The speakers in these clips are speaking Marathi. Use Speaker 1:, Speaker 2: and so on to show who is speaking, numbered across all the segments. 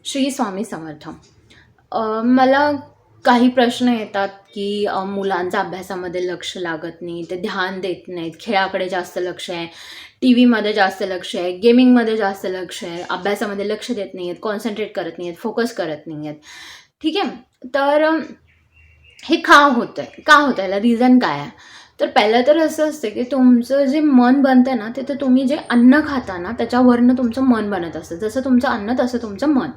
Speaker 1: श्री स्वामी समर्थ. मला काही प्रश्न येतात की मुलांचा अभ्यासामध्ये लक्ष लागत नाही, ते ध्यान देत नाहीत, खेळाकडे जास्त लक्ष आहे, टी व्हीमध्ये जास्त लक्ष आहे, गेमिंगमध्ये जास्त लक्ष आहे, अभ्यासामध्ये लक्ष देत नाही आहेत, कॉन्सन्ट्रेट करत नाही आहेत, फोकस करत नाही आहेत. ठीक आहे. तर हे का होतं आहे, याला रिझन काय आहे? तर पहिलं तर असं असतं की तुमचं जे मन बनतं ना, ते तर तुम्ही जे अन्न खाता ना त्याच्यावरनं तुमचं मन बनत असतं. जसं तुमचं अन्न तसं तुमचं मन.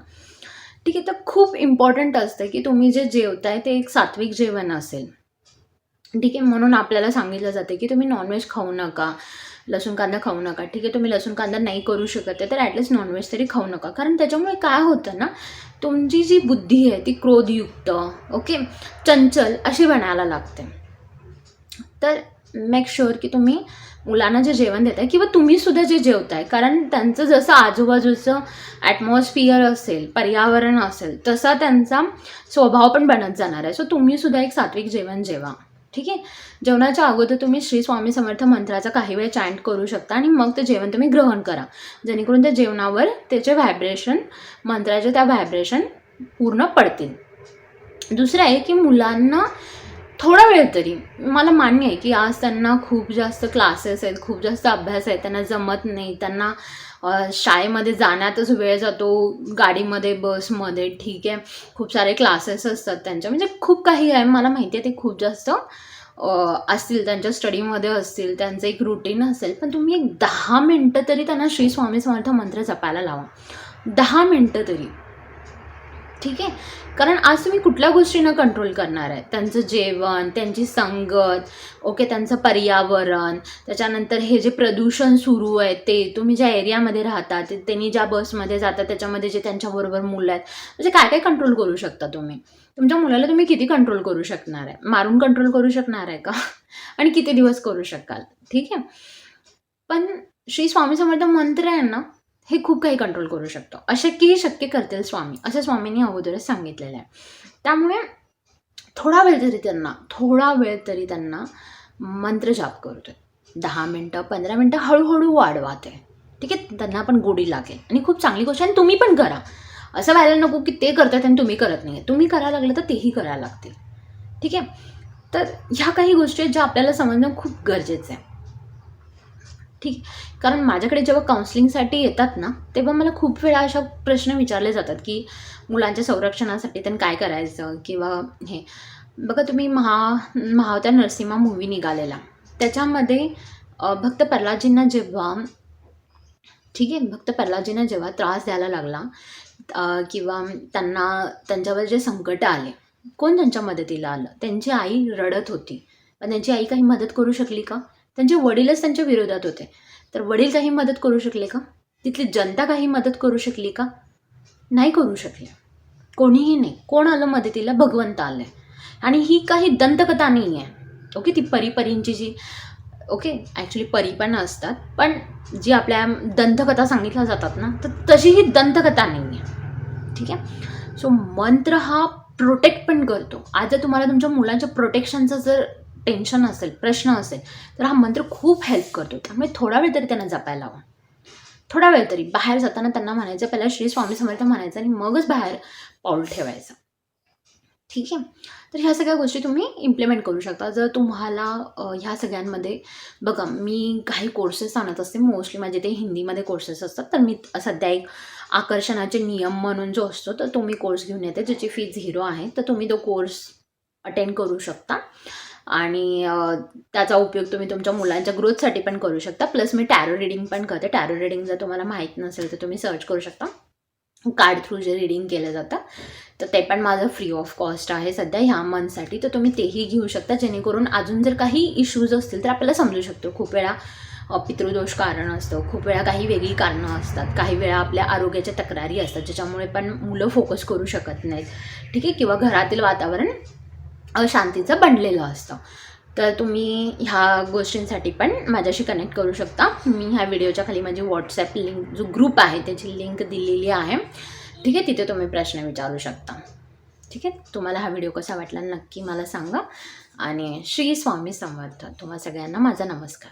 Speaker 1: ठीक आहे. तर खूप इम्पॉर्टंट असतं की तुम्ही जे जेवताय ते एक सात्विक जेवण असेल. ठीक आहे. म्हणून आपल्याला सांगितलं जाते की तुम्ही नॉनव्हेज खाऊ नका, लसूण कांदा खाऊ नका. ठीक आहे. तुम्ही लसूण कांदा नाही करू शकत आहे तर ॲटलिस्ट नॉनव्हेज तरी खाऊ नका. कारण त्याच्यामुळे काय होतं ना, तुमची जी बुद्धी आहे ती क्रोधयुक्त, ओके, चंचल अशी बनायला लागते. तर मेक शुअर की तुम्ही मुलांना जे जेवण देताय किंवा तुम्ही सुद्धा जे जेवताय, कारण त्यांचं जसं आजूबाजूचं ॲटमॉस्फिअर असेल, पर्यावरण असेल, तसा त्यांचा स्वभाव पण बनत जाणार आहे. सो तुम्ही सुद्धा एक सात्विक जेवण जेवा. ठीक आहे. जेवणाच्या अगोदर तुम्ही श्री स्वामी समर्थ मंत्राचा काही वेळ चॅन्ट करू शकता आणि मग ते जेवण तुम्ही ग्रहण करा, जेणेकरून त्या जेवणावर त्याचे व्हायब्रेशन, मंत्राचे त्या व्हायब्रेशन पूर्ण पडतील. दुसरं आहे की मुलांना थोडा वेळ तरी, मला मान्य आहे की आज त्यांना खूप जास्त क्लासेस आहेत, खूप जास्त अभ्यास आहे, त्यांना जमत नाही, त्यांना शाळेमध्ये जाण्यातच वेळ जातो, गाडीमध्ये, बसमध्ये. ठीक आहे. खूप सारे क्लासेस असतात त्यांच्या, म्हणजे खूप काही आहे, मला माहिती आहे ते खूप जास्त असतील, त्यांच्या स्टडीमध्ये असतील, त्यांचं एक रुटीन असेल. पण तुम्ही एक 10 मिनटं तरी त्यांना श्री स्वामी समर्थ मंत्र जपायला लावा. 10 मिनटं तरी. ठीक आहे. कारण आज तुम्ही कुठल्या गोष्टींना कंट्रोल करणार आहे? त्यांचं जेवण, त्यांची संगत, ओके, त्यांचं पर्यावरण, त्याच्यानंतर हे जे प्रदूषण सुरू आहे ते, तुम्ही ज्या एरियामध्ये राहता, ते त्यांनी ज्या बसमध्ये जातात त्याच्यामध्ये जे त्यांच्याबरोबर मुलं आहेत, म्हणजे काय काय कंट्रोल करू शकता तुम्ही? तुमच्या मुलाला तुम्ही किती कंट्रोल करू शकणार आहे? मारून कंट्रोल करू शकणार आहे का? आणि किती दिवस करू शकाल? ठीक आहे. पण श्री स्वामी समर्थ मंत्र आहे ना, हे खूप काही कंट्रोल करू शकतो. अशक्यही शक्य करतील स्वामी, असं स्वामींनी अगोदरच सांगितलेलं आहे. त्यामुळे थोडा वेळ तरी त्यांना मंत्र जाप करतोय. 10 मिनटं, 15 मिनटं हळूहळू वाढवा ते. ठीक आहे. त्यांना पण गोडी लागेल आणि खूप चांगली गोष्ट आहे. आणि तुम्ही पण करा. असं व्हायला नको की ते करतात आणि तुम्ही करत नाही. तुम्ही करायला लागलं तर तेही करायला लागतील. ठीक आहे. तर ह्या काही गोष्टी आहेत ज्या आपल्याला समजणं खूप गरजेचं आहे. ठीक. कारण माझ्याकडे जेव्हा काउन्सिलिंगसाठी येतात ना, तेव्हा मला खूप वेळा अशा प्रश्न विचारले जातात की मुलांच्या संरक्षणासाठी त्यांनी काय करायचं, किंवा हे बघा, तुम्ही महाअवतार नरसिम्हा मूव्ही निघालेला, त्याच्यामध्ये भक्त प्रल्हादजींना जेव्हा, ठीक आहे, भक्त प्रल्हादजींना जेव्हा त्रास द्यायला लागला किंवा त्यांना त्यांच्यावर जे संकट आले, कोण त्यांच्या मदतीला आलं? त्यांची आई रडत होती. पण त्यांची आई काही मदत करू शकली का? त्यांचे वडीलच त्यांच्या विरोधात होते. तर वडील काही मदत करू शकले का? तिथली जनता काही मदत करू शकली का? नाही करू शकले. कोणीही नाही. कोण आलं मदतीला? भगवंत आलं आहे. आणि ही काही दंतकथा नाही आहे. ओके. ती परींची जी, ओके, ॲक्च्युली परी पण असतात, पण जी आपल्या दंतकथा सांगितल्या जातात ना, तर तशी ही दंतकथा नाही आहे. ठीक आहे. सो मंत्र हा प्रोटेक्ट पण करतो. आज जर तुम्हाला तुमच्या मुलांच्या प्रोटेक्शनचं जर टेन्शन असेल, प्रश्न असेल, तर हा मंत्र खूप हेल्प करतो. त्यामुळे थोडा वेळ तरी त्यांना जपायला लावा. थोडा वेळ तरी. बाहेर जाताना त्यांना म्हणायचं, पहिला श्री स्वामी समर्थ म्हणायचं आणि मगच बाहेर पाऊल ठेवायचं. ठीक आहे. तर ह्या सगळ्या गोष्टी तुम्ही इम्प्लिमेंट करू शकता. जर तुम्हाला ह्या सगळ्यांमध्ये, बघा, मी काही कोर्सेस आणत असते, मोस्टली माझे ते हिंदीमध्ये कोर्सेस असतात. तर मी सध्या एक आकर्षणाचे नियम म्हणून जो असतो, तर तो मी कोर्स घेऊन येते, ज्याची फी 0 आहे. तर तुम्ही तो कोर्स अटेंड करू शकता आणि त्याचा उपयोग तुम्ही तुमच्या मुलांच्या ग्रोथसाठी पण करू शकता. प्लस मी टॅरो रिडिंग पण करते. टॅरो रिडिंग जर तुम्हाला माहीत नसेल तर तुम्ही सर्च करू शकता. कार्ड थ्रू जे रिडिंग केलं जातं, तर ते पण माझं फ्री ऑफ कॉस्ट आहे सध्या ह्या मंथसाठी. तर तुम्ही तेही घेऊ शकता, जेणेकरून अजून जर काही इश्यूज असतील तर आपल्याला समजू शकतो. खूप वेळा पितृदोष कारण असतं, खूप वेळा काही वेगळी कारणं असतात, काही वेळा आपल्या आरोग्याच्या तक्रारी असतात, ज्याच्यामुळे पण मुलं फोकस करू शकत नाहीत. ठीक आहे. किंवा घरातील वातावरण अशांतीचं बनलेलं असतं. तर तुम्ही ह्या गोष्टींसाठी पण माझ्याशी कनेक्ट करू शकता. मी ह्या व्हिडिओच्या खाली माझी व्हॉट्सॲप लिंक, जो ग्रुप आहे त्याची लिंक दिलेली आहे. ठीक आहे. तिथे तुम्ही प्रश्न विचारू शकता. ठीक आहे. तुम्हाला हा व्हिडिओ कसा वाटला नक्की मला सांगा. आणि श्री स्वामी समर्थ. तुम्हा सगळ्यांना माझा नमस्कार.